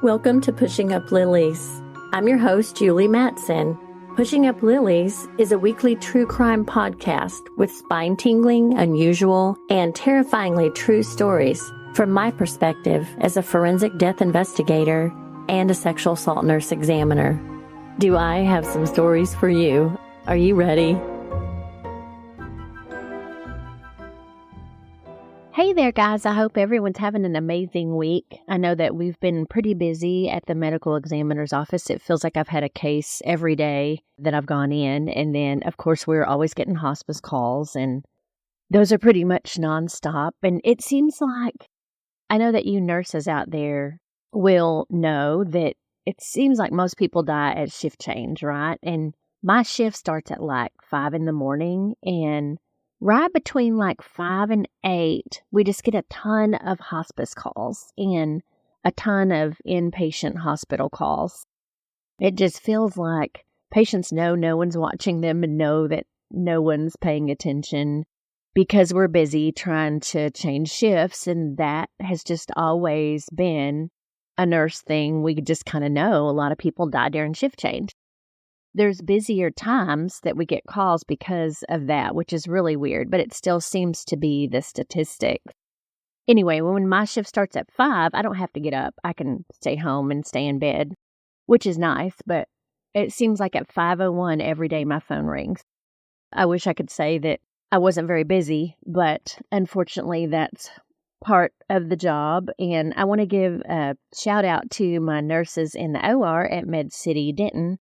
Welcome to Pushing Up Lilies. I'm your host, Julie Matson. Pushing Up Lilies is a weekly true crime podcast with spine-tingling, unusual, and terrifyingly true stories from my perspective as a forensic death investigator and a sexual assault nurse examiner. Do I have some stories for you? Are you ready? Hey there, guys. I hope everyone's having an amazing week. I know that we've been pretty busy at the medical examiner's office. It feels like I've had a case every day that I've gone in. And then, of course, we're always getting hospice calls, and those are pretty much nonstop. And it seems like, I know that you nurses out there will know that it seems like most people die at shift change, right? And my shift starts at like 5 in the morning, and right between like 5 and 8, we just get a ton of hospice calls and a ton of inpatient hospital calls. It just feels like patients know no one's watching them and know that no one's paying attention because we're busy trying to change shifts. And that has just always been a nurse thing. We just kind of know a lot of people die during shift change. There's busier times that we get calls because of that, which is really weird, but it still seems to be the statistic. Anyway, when my shift starts at 5, I don't have to get up. I can stay home and stay in bed, which is nice, but it seems like at 5:01 every day my phone rings. I wish I could say that I wasn't very busy, but unfortunately that's part of the job. And I want to give a shout out to my nurses in the OR at Med City Denton.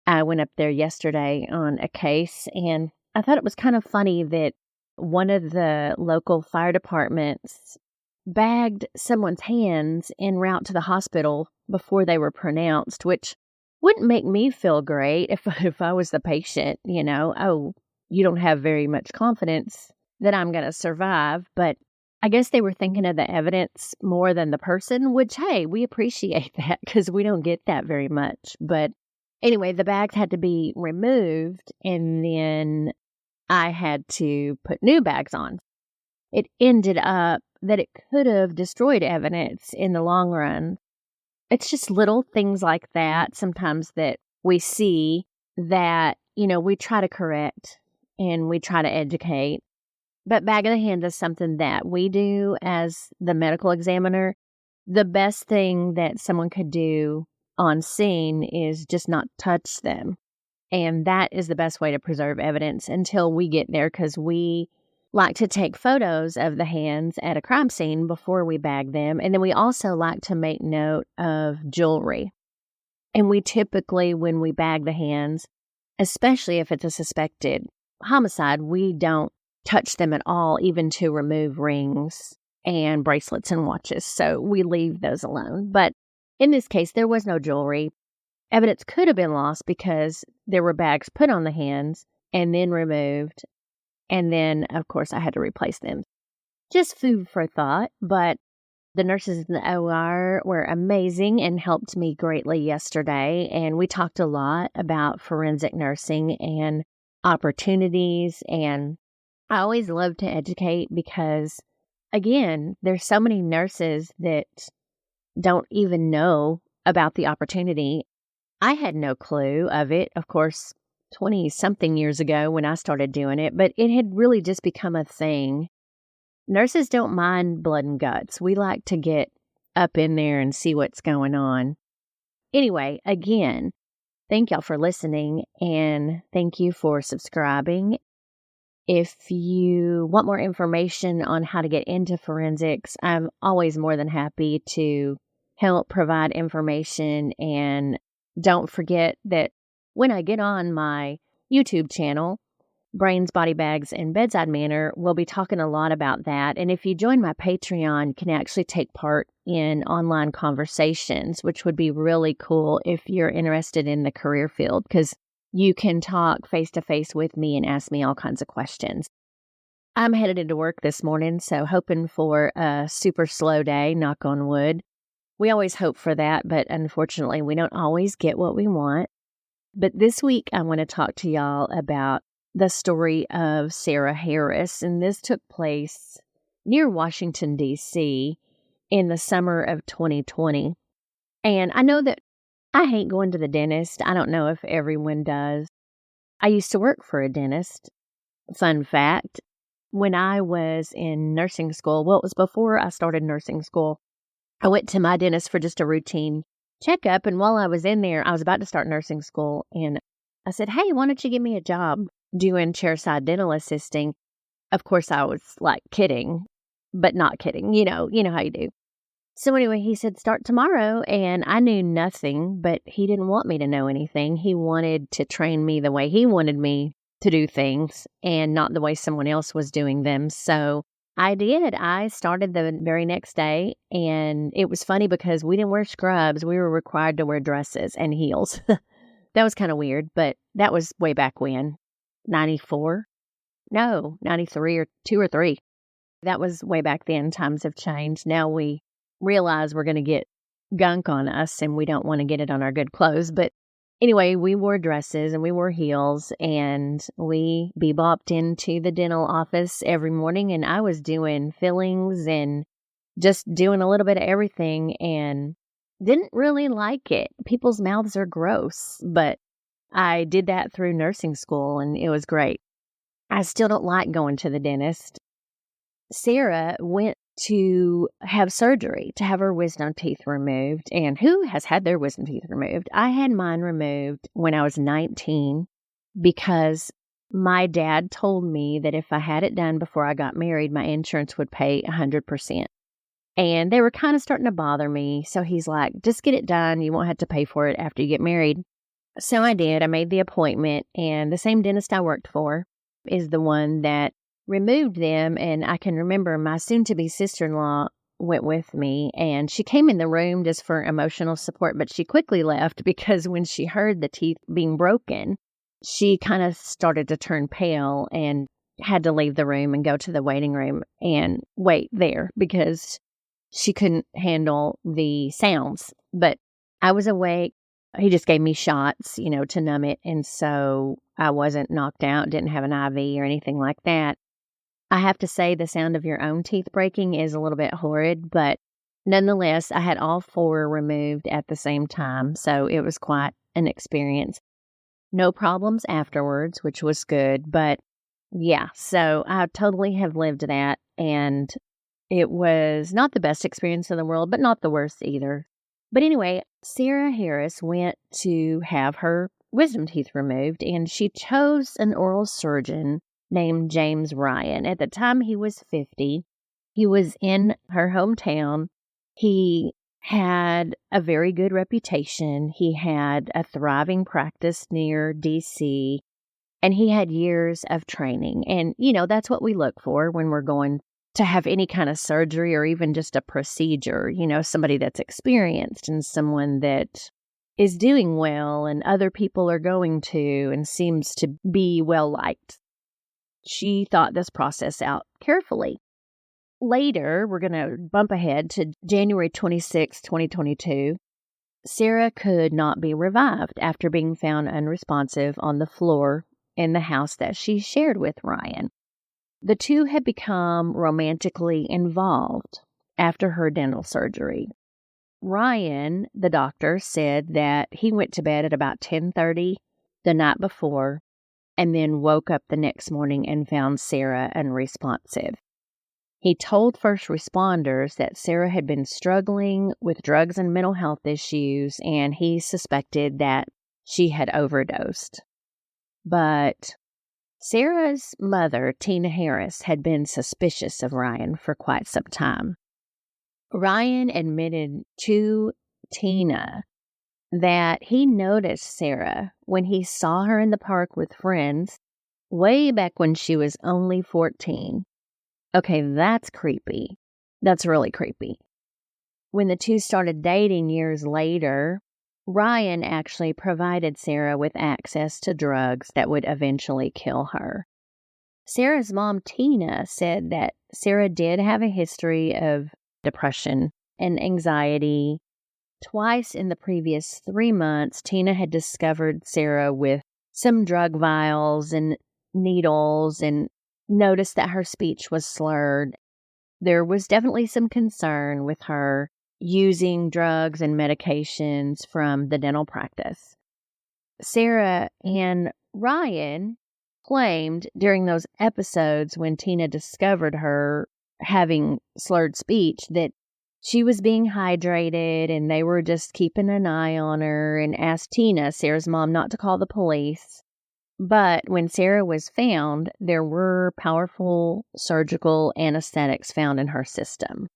I went up there yesterday on a case, and I thought it was kind of funny that one of the local fire departments bagged someone's hands en route to the hospital before they were pronounced, which wouldn't make me feel great if I was the patient, oh, you don't have very much confidence that I'm going to survive. But I guess they were thinking of the evidence more than the person, which, hey, we appreciate that because we don't get that very much. But anyway, the bags had to be removed, and then I had to put new bags on. It ended up that it could have destroyed evidence in the long run. It's just little things like that sometimes that we see that, we try to correct and we try to educate. But bag of the hand is something that we do as the medical examiner. The best thing that someone could do on scene is just not touch them. And that is the best way to preserve evidence until we get there, because we like to take photos of the hands at a crime scene before we bag them. And then we also like to make note of jewelry. And we typically, when we bag the hands, especially if it's a suspected homicide, we don't touch them at all, even to remove rings and bracelets and watches. So we leave those alone. But in this case, there was no jewelry. Evidence could have been lost because there were bags put on the hands and then removed. And then, of course, I had to replace them. Just food for thought. But the nurses in the OR were amazing and helped me greatly yesterday. And we talked a lot about forensic nursing and opportunities. And I always love to educate because, again, there's so many nurses that don't even know about the opportunity. I had no clue of it, of course, 20-something years ago when I started doing it, but it had really just become a thing. Nurses don't mind blood and guts. We like to get up in there and see what's going on. Anyway, again, thank y'all for listening, and thank you for subscribing. If you want more information on how to get into forensics, I'm always more than happy to help provide information. And don't forget that when I get on my YouTube channel, Brains, Body Bags, and Bedside Manner, we'll be talking a lot about that. And if you join my Patreon, you can actually take part in online conversations, which would be really cool if you're interested in the career field, because you can talk face-to-face with me and ask me all kinds of questions. I'm headed into work this morning, so hoping for a super slow day, knock on wood. We always hope for that, but unfortunately, we don't always get what we want. But this week, I want to talk to y'all about the story of Sarah Harris, and this took place near Washington, D.C. in the summer of 2020. And I know that I hate going to the dentist. I don't know if everyone does. I used to work for a dentist. Fun fact, when I was in nursing school, well, it was before I started nursing school, I went to my dentist for just a routine checkup. And while I was in there, I was about to start nursing school. And I said, hey, why don't you give me a job doing chairside dental assisting? Of course, I was like kidding, but not kidding. You know how you do. So anyway, he said, start tomorrow. And I knew nothing, but he didn't want me to know anything. He wanted to train me the way he wanted me to do things and not the way someone else was doing them. So I did. I started the very next day. And it was funny because we didn't wear scrubs. We were required to wear dresses and heels. That was kind of weird, but that was way back when. 94? No, 93 or 2 or 3. That was way back then. Times have changed. Now we realize we're going to get gunk on us and we don't want to get it on our good clothes. But anyway, we wore dresses and we wore heels and we bebopped into the dental office every morning. And I was doing fillings and just doing a little bit of everything and didn't really like it. People's mouths are gross, but I did that through nursing school and it was great. I still don't like going to the dentist. Sarah went to have surgery to have her wisdom teeth removed. And who has had their wisdom teeth removed? I had mine removed when I was 19 because my dad told me that if I had it done before I got married, my insurance would pay 100%. And they were kind of starting to bother me. So he's like, just get it done. You won't have to pay for it after you get married. So I did. I made the appointment, and the same dentist I worked for is the one that removed them. And I can remember my soon-to-be sister-in-law went with me, and she came in the room just for emotional support, but she quickly left because when she heard the teeth being broken, she kind of started to turn pale and had to leave the room and go to the waiting room and wait there because she couldn't handle the sounds. But I was awake. He just gave me shots, to numb it. And so I wasn't knocked out, didn't have an IV or anything like that. I have to say the sound of your own teeth breaking is a little bit horrid, but nonetheless, I had all 4 removed at the same time. So it was quite an experience. No problems afterwards, which was good. But yeah, so I totally have lived that. And it was not the best experience in the world, but not the worst either. But anyway, Sarah Harris went to have her wisdom teeth removed, and she chose an oral surgeon named James Ryan. At the time, he was 50. He was in her hometown. He had a very good reputation. He had a thriving practice near D.C., and he had years of training. And, that's what we look for when we're going to have any kind of surgery or even just a procedure, somebody that's experienced and someone that is doing well and other people are going to and seems to be well liked. She thought this process out carefully. Later, we're going to bump ahead to January 26, 2022. Sarah could not be revived after being found unresponsive on the floor in the house that she shared with Ryan. The two had become romantically involved after her dental surgery. Ryan, the doctor, said that he went to bed at about 10:30 the night before and then woke up the next morning and found Sarah unresponsive. He told first responders that Sarah had been struggling with drugs and mental health issues, and he suspected that she had overdosed. But Sarah's mother, Tina Harris, had been suspicious of Ryan for quite some time. Ryan admitted to Tina that he noticed Sarah when he saw her in the park with friends way back when she was only 14. Okay, that's creepy. That's really creepy. When the two started dating years later, Ryan actually provided Sarah with access to drugs that would eventually kill her. Sarah's mom, Tina, said that Sarah did have a history of depression and anxiety. Twice in the previous 3 months, Tina had discovered Sarah with some drug vials and needles and noticed that her speech was slurred. There was definitely some concern with her. using drugs and medications from the dental practice. Sarah and Ryan claimed during those episodes when Tina discovered her having slurred speech that she was being hydrated and they were just keeping an eye on her, and asked Tina, Sarah's mom, not to call the police. But when Sarah was found, there were powerful surgical anesthetics found in her system.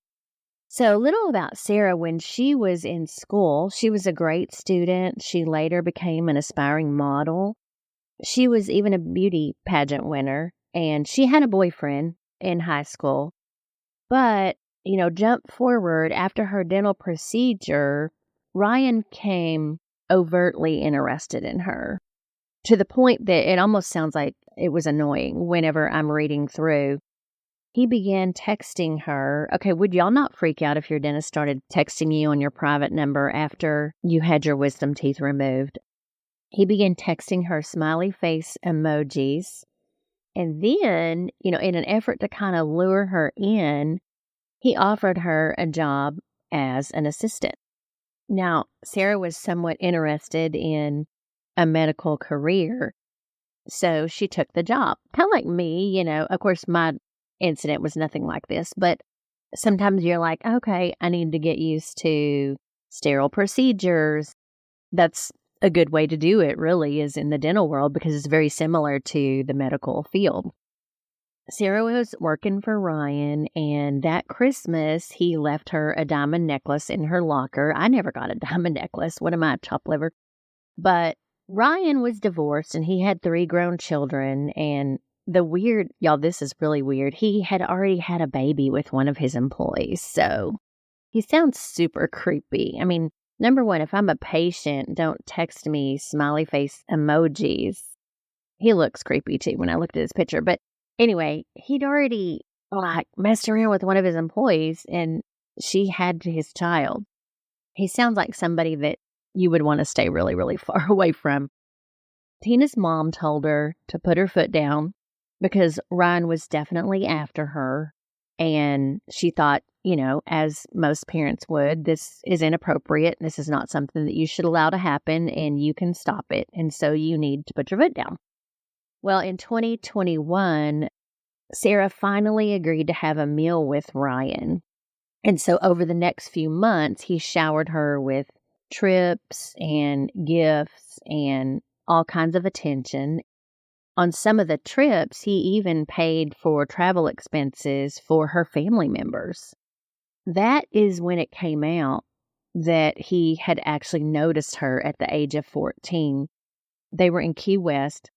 So, little about Sarah. When she was in school, she was a great student. She later became an aspiring model. She was even a beauty pageant winner, and she had a boyfriend in high school. But, jump forward after her dental procedure, Ryan came overtly interested in her, to the point that it almost sounds like it was annoying whenever I'm reading through. He began texting her. Okay, would y'all not freak out if your dentist started texting you on your private number after you had your wisdom teeth removed? He began texting her smiley face emojis. And then, in an effort to kind of lure her in, he offered her a job as an assistant. Now, Sarah was somewhat interested in a medical career, so she took the job. Kind of like me, Of course, my incident was nothing like this, but sometimes you're like, okay, I need to get used to sterile procedures. That's a good way to do it, really, is in the dental world, because it's very similar to the medical field. Sarah was working for Ryan, and that Christmas, he left her a diamond necklace in her locker. I never got a diamond necklace. What am I, chopped liver? But Ryan was divorced, and he had 3 grown children, and y'all, this is really weird. He had already had a baby with one of his employees, so he sounds super creepy. I mean, number one, if I'm a patient, don't text me smiley face emojis. He looks creepy too when I looked at his picture. But anyway, he'd already messed around with one of his employees, and she had his child. He sounds like somebody that you would want to stay really, really far away from. Tina's mom told her to put her foot down because Ryan was definitely after her. And she thought, as most parents would, this is inappropriate. This is not something that you should allow to happen, and you can stop it. And so you need to put your foot down. Well, in 2021, Sarah finally agreed to have a meal with Ryan. And so over the next few months, he showered her with trips and gifts and all kinds of attention. On some of the trips, he even paid for travel expenses for her family members. That is when it came out that he had actually noticed her at the age of 14. They were in Key West.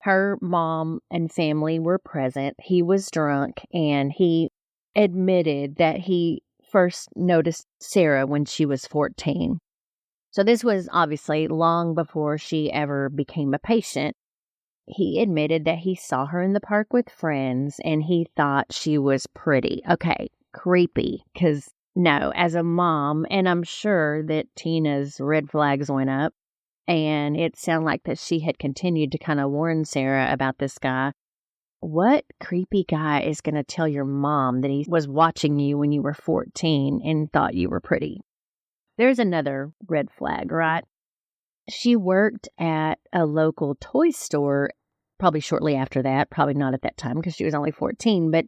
Her mom and family were present. He was drunk, and he admitted that he first noticed Sarah when she was 14. So this was obviously long before she ever became a patient. He admitted that he saw her in the park with friends, and he thought she was pretty. Okay, creepy, because no, as a mom, and I'm sure that Tina's red flags went up, and it sounded like that she had continued to kind of warn Sarah about this guy. What creepy guy is going to tell your mom that he was watching you when you were 14 and thought you were pretty? There's another red flag, right? She worked at a local toy store probably shortly after that, probably not at that time because she was only 14, but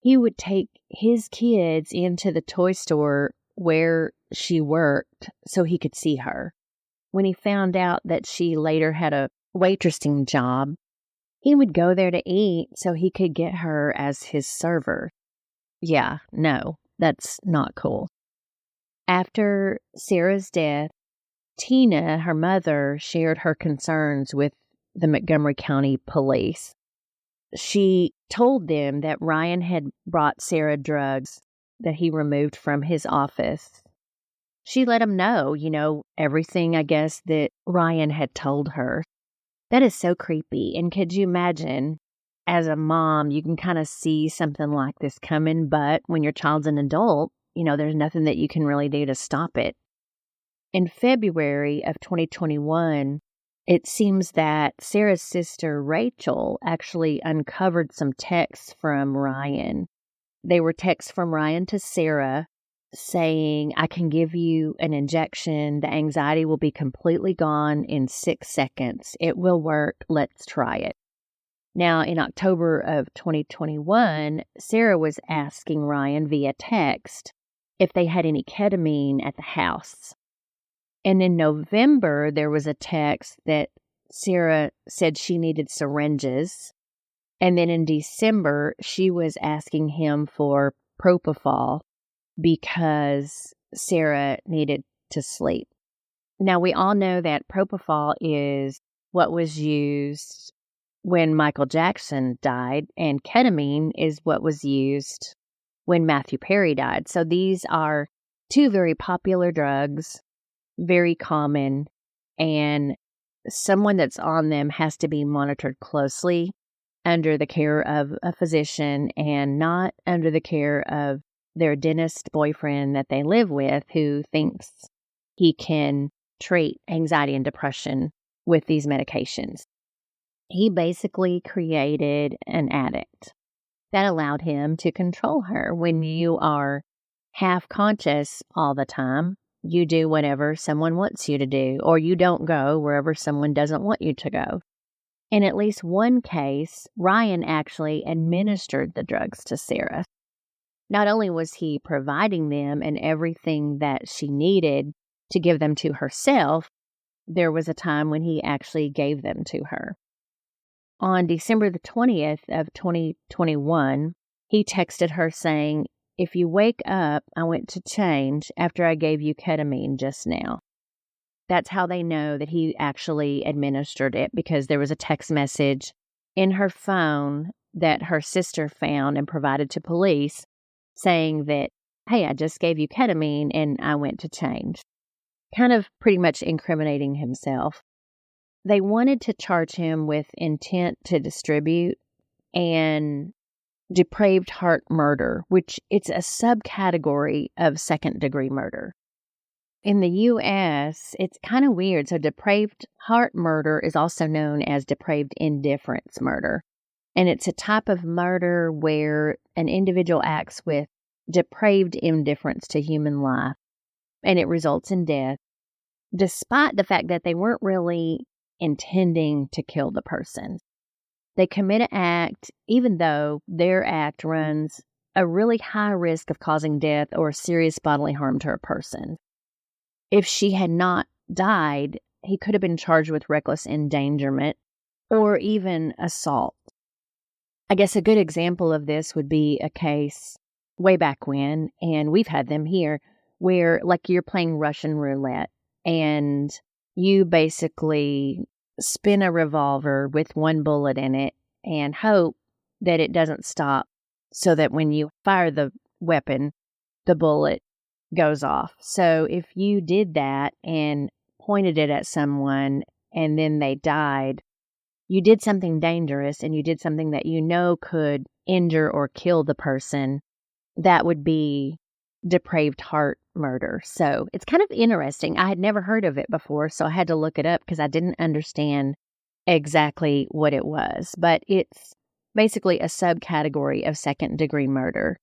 he would take his kids into the toy store where she worked so he could see her. When he found out that she later had a waitressing job, he would go there to eat so he could get her as his server. Yeah, no, that's not cool. After Sarah's death, Tina, her mother, shared her concerns with the Montgomery County Police. She told them that Ryan had brought Sarah drugs that he removed from his office. She let him know, everything, I guess, that Ryan had told her. That is so creepy. And could you imagine, as a mom, you can kind of see something like this coming, but when your child's an adult, there's nothing that you can really do to stop it. In February of 2021, it seems that Sarah's sister, Rachel, actually uncovered some texts from Ryan. They were texts from Ryan to Sarah saying, I can give you an injection. The anxiety will be completely gone in 6 seconds. It will work. Let's try it. Now, in October of 2021, Sarah was asking Ryan via text if they had any ketamine at the house. And in November, there was a text that Sarah said she needed syringes. And then in December, she was asking him for propofol because Sarah needed to sleep. Now, we all know that propofol is what was used when Michael Jackson died, and ketamine is what was used when Matthew Perry died. So these are two very popular drugs, very common, and someone that's on them has to be monitored closely under the care of a physician and not under the care of their dentist boyfriend that they live with who thinks he can treat anxiety and depression with these medications. He basically created an addict that allowed him to control her. When you are half conscious all the time, you do whatever someone wants you to do, or you don't go wherever someone doesn't want you to go. In at least one case, Ryan actually administered the drugs to Sarah. Not only was he providing them and everything that she needed to give them to herself, there was a time when he actually gave them to her. On December the 20th of 2021, he texted her saying, if you wake up, I went to change after I gave you ketamine just now. That's how they know that he actually administered it, because there was a text message in her phone that her sister found and provided to police saying that, hey, I just gave you ketamine and I went to change. Kind of pretty much incriminating himself. They wanted to charge him with intent to distribute and depraved heart murder, which it's a subcategory of second-degree murder. In the U.S., it's kind of weird. So depraved heart murder is also known as depraved indifference murder. And it's a type of murder where an individual acts with depraved indifference to human life, and it results in death, despite the fact that they weren't really intending to kill the person. They commit an act, even though their act runs a really high risk of causing death or serious bodily harm to a person. If she had not died, he could have been charged with reckless endangerment or even assault. I guess a good example of this would be a case way back when, and we've had them here, where like you're playing Russian roulette and you basically spin a revolver with one bullet in it and hope that it doesn't stop, so that when you fire the weapon, the bullet goes off. So if you did that and pointed it at someone and then they died, you did something dangerous and you did something that you know could injure or kill the person. That would be depraved heart murder. So it's kind of interesting. I had never heard of it before, so I had to look it up because I didn't understand exactly what it was. But it's basically a subcategory of second-degree murder.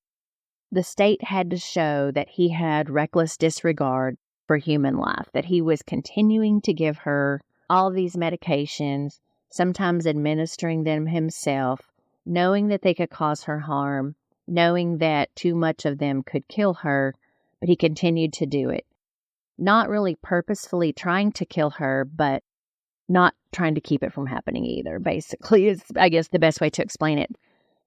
The state had to show that he had reckless disregard for human life, that he was continuing to give her all these medications, sometimes administering them himself, knowing that they could cause her harm, knowing that too much of them could kill her, but he continued to do it. Not really purposefully trying to kill her, but not trying to keep it from happening either, basically, is, I guess, the best way to explain it.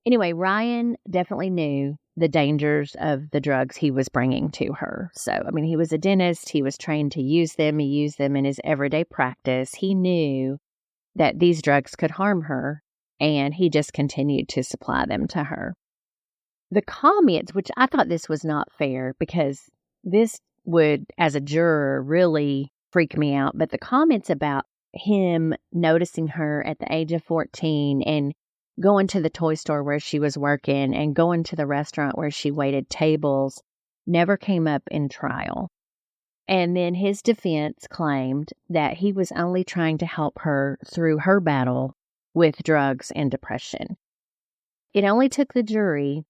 Anyway, Ryan definitely knew the dangers of the drugs he was bringing to her. So, I mean, he was a dentist. He was trained to use them. He used them in his everyday practice. He knew that these drugs could harm her, and he just continued to supply them to her. The comments, which I thought this was not fair because this would, as a juror, really freak me out, but the comments about him noticing her at the age of 14 and going to the toy store where she was working and going to the restaurant where she waited tables never came up in trial. And then his defense claimed that he was only trying to help her through her battle with drugs and depression. It only took the jury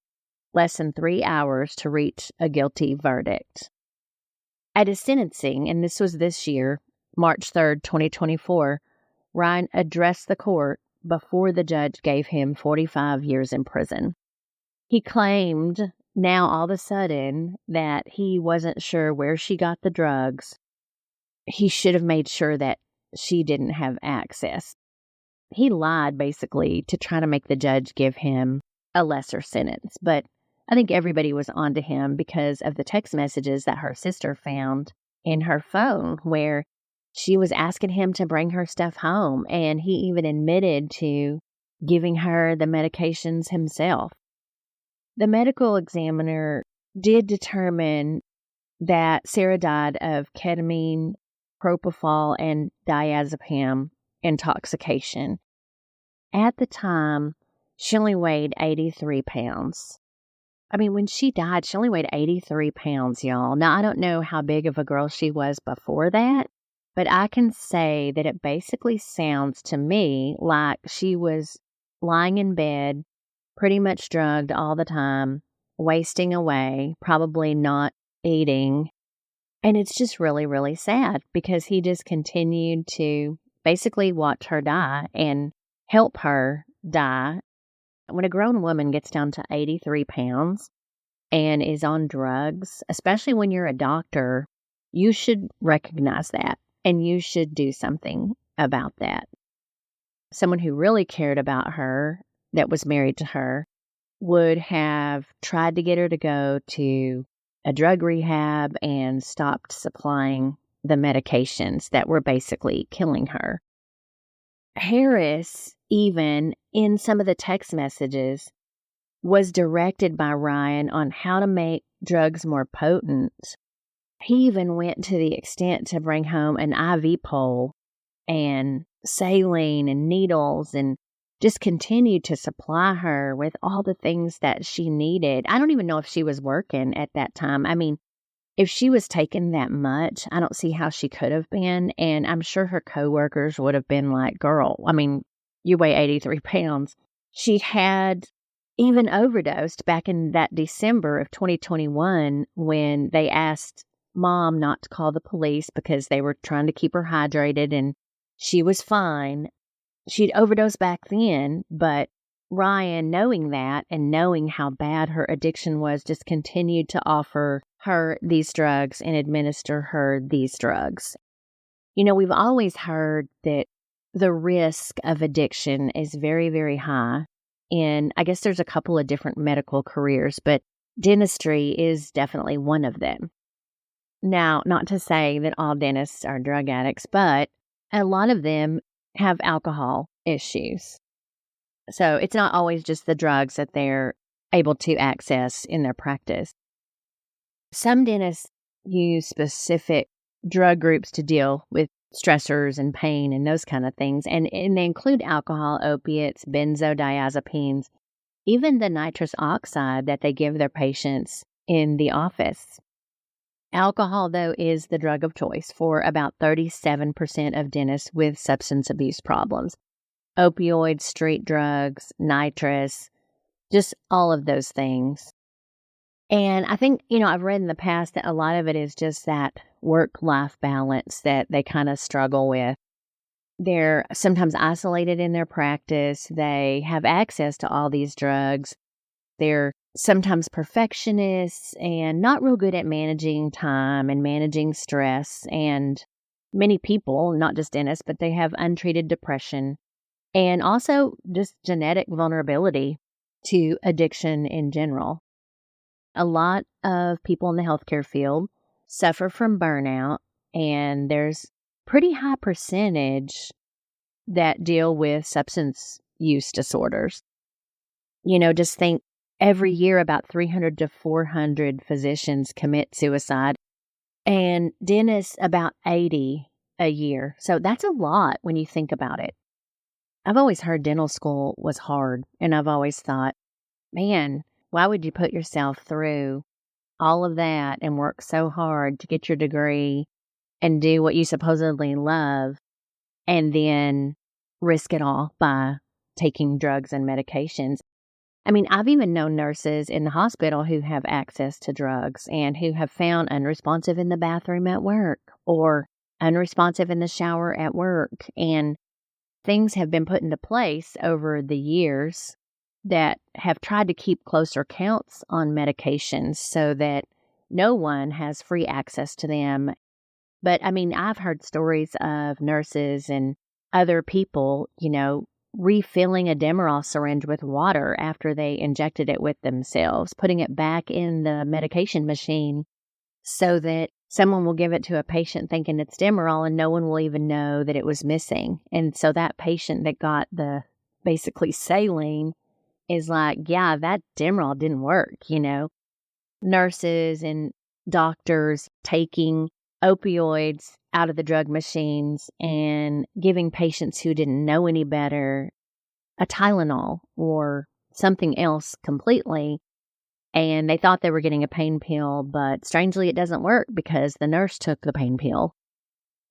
less than 3 hours to reach a guilty verdict. At his sentencing, and this was this year, March 3rd, 2024, Ryan addressed the court before the judge gave him 45 years in prison. He claimed now all of a sudden that he wasn't sure where she got the drugs. He should have made sure that she didn't have access. He lied basically to try to make the judge give him a lesser sentence, but I think everybody was onto him because of the text messages that her sister found in her phone where she was asking him to bring her stuff home, and he even admitted to giving her the medications himself. The medical examiner did determine that Sarah died of ketamine, propofol, and diazepam intoxication. At the time, she only weighed 83 pounds. I mean, when she died, she only weighed 83 pounds, y'all. Now, I don't know how big of a girl she was before that, but I can say that it basically sounds to me like she was lying in bed, pretty much drugged all the time, wasting away, probably not eating. And it's just really, really sad because he just continued to basically watch her die and help her die. When a grown woman gets down to 83 pounds and is on drugs, especially when you're a doctor, you should recognize that and you should do something about that. Someone who really cared about her, that was married to her, would have tried to get her to go to a drug rehab and stopped supplying the medications that were basically killing her. Harris, even in some of the text messages, was directed by Ryan on how to make drugs more potent. He even went to the extent to bring home an IV pole and saline and needles and just continued to supply her with all the things that she needed. I don't even know if she was working at that time. I mean, if she was taking that much, I don't see how she could have been. And I'm sure her coworkers would have been like, girl, I mean, you weigh 83 pounds. She had even overdosed back in that December of 2021 when they asked Mom not to call the police because they were trying to keep her hydrated and she was fine. She'd overdosed back then, but Ryan, knowing that and knowing how bad her addiction was, just continued to offer her these drugs and administer her these drugs. You know, we've always heard that the risk of addiction is very, very high. And I guess there's a couple of different medical careers, but dentistry is definitely one of them. Now, not to say that all dentists are drug addicts, but a lot of them have alcohol issues. So it's not always just the drugs that they're able to access in their practice. Some dentists use specific drug groups to deal with stressors and pain and those kind of things. And they include alcohol, opiates, benzodiazepines, even the nitrous oxide that they give their patients in the office. Alcohol, though, is the drug of choice for about 37% of dentists with substance abuse problems. Opioids, street drugs, nitrous, just all of those things. And I think, I've read in the past that a lot of it is just that work-life balance that they kind of struggle with. They're sometimes isolated in their practice. They have access to all these drugs. They're sometimes perfectionists and not real good at managing time and managing stress. And many people, not just dentists, but they have untreated depression and also just genetic vulnerability to addiction in general. A lot of people in the healthcare field suffer from burnout, and there's pretty high percentage that deal with substance use disorders. Just think every year about 300 to 400 physicians commit suicide, and dentists about 80 a year. So that's a lot when you think about it. I've always heard dental school was hard, and I've always thought, man, why would you put yourself through all of that and work so hard to get your degree and do what you supposedly love and then risk it all by taking drugs and medications? I mean, I've even known nurses in the hospital who have access to drugs and who have found unresponsive in the bathroom at work or unresponsive in the shower at work. And things have been put into place over the years that have tried to keep closer counts on medications so that no one has free access to them. But I mean, I've heard stories of nurses and other people, refilling a Demerol syringe with water after they injected it with themselves, putting it back in the medication machine so that someone will give it to a patient thinking it's Demerol and no one will even know that it was missing. And so that patient that got the basically saline is like, yeah, that Demerol didn't work, Nurses and doctors taking opioids out of the drug machines and giving patients who didn't know any better a Tylenol or something else completely. And they thought they were getting a pain pill, but strangely it doesn't work because the nurse took the pain pill.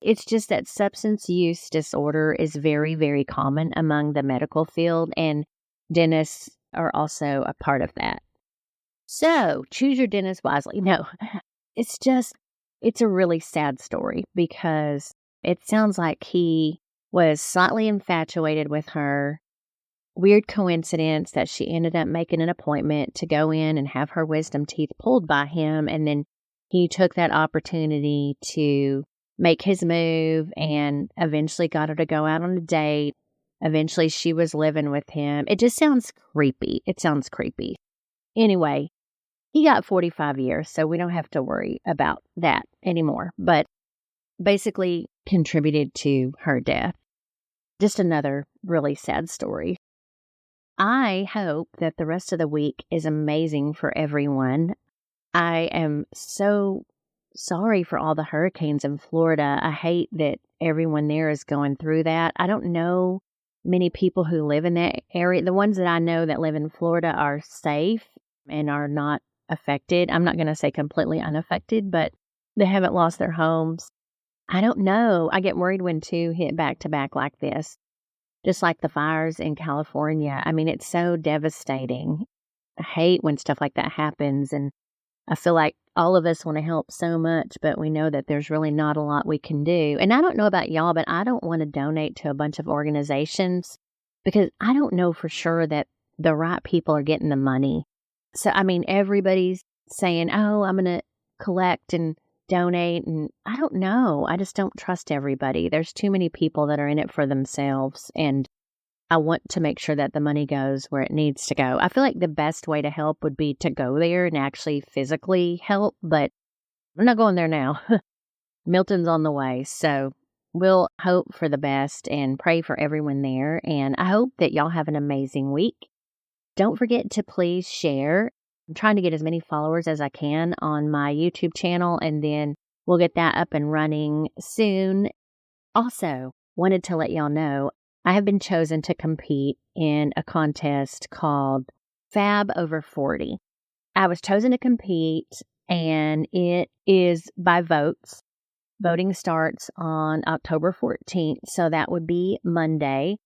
It's just that substance use disorder is very, very common among the medical field, and dentists are also a part of that. So choose your dentist wisely. No, it's a really sad story because it sounds like he was slightly infatuated with her. Weird coincidence that she ended up making an appointment to go in and have her wisdom teeth pulled by him. And then he took that opportunity to make his move and eventually got her to go out on a date. Eventually she was living with him. It just sounds creepy. It sounds creepy. Anyway, he got 45 years, so we don't have to worry about that anymore. But basically contributed to her death. Just another really sad story. I hope that the rest of the week is amazing for everyone. I am so sorry for all the hurricanes in Florida. I hate that everyone there is going through that. I don't know many people who live in that area. The ones that I know that live in Florida are safe and are not affected. I'm not going to say completely unaffected, but they haven't lost their homes. I don't know. I get worried when two hit back to back like this. Just like the fires in California. I mean, it's so devastating. I hate when stuff like that happens. And I feel like all of us want to help so much, but we know that there's really not a lot we can do. And I don't know about y'all, but I don't want to donate to a bunch of organizations because I don't know for sure that the right people are getting the money. So, I mean, everybody's saying, oh, I'm going to collect and donate. And I don't know. I just don't trust everybody. There's too many people that are in it for themselves. And I want to make sure that the money goes where it needs to go. I feel like the best way to help would be to go there and actually physically help. But I'm not going there now. Milton's on the way. So we'll hope for the best and pray for everyone there. And I hope that y'all have an amazing week. Don't forget to please share. I'm trying to get as many followers as I can on my YouTube channel, and then we'll get that up and running soon. Also, wanted to let y'all know, I have been chosen to compete in a contest called Fab Over 40. I was chosen to compete, and it is by votes. Voting starts on October 14th, so that would be Monday.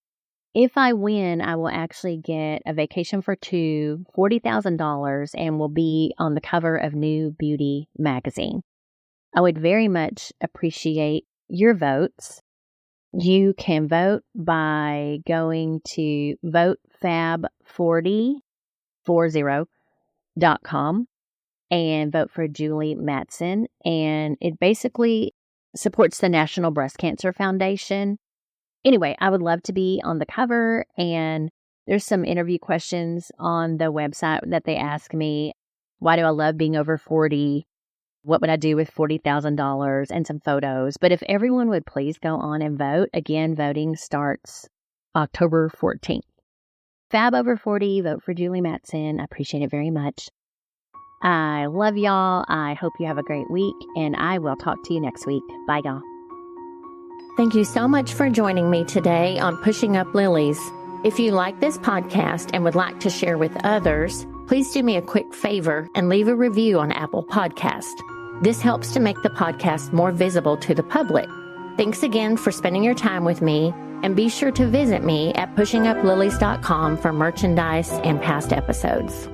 If I win, I will actually get a vacation for two, $40,000, and will be on the cover of New Beauty magazine. I would very much appreciate your votes. You can vote by going to votefab40.com and vote for Julie Matson. And it basically supports the National Breast Cancer Foundation. Anyway, I would love to be on the cover, and there's some interview questions on the website that they ask me. Why do I love being over 40? What would I do with $40,000? And some photos. But if everyone would please go on and vote. Again, voting starts October 14th. Fab Over 40, vote for Julie Matson. I appreciate it very much. I love y'all. I hope you have a great week, and I will talk to you next week. Bye, y'all. Thank you so much for joining me today on Pushing Up Lilies. If you like this podcast and would like to share with others, please do me a quick favor and leave a review on Apple Podcast. This helps to make the podcast more visible to the public. Thanks again for spending your time with me, and be sure to visit me at pushinguplilies.com for merchandise and past episodes.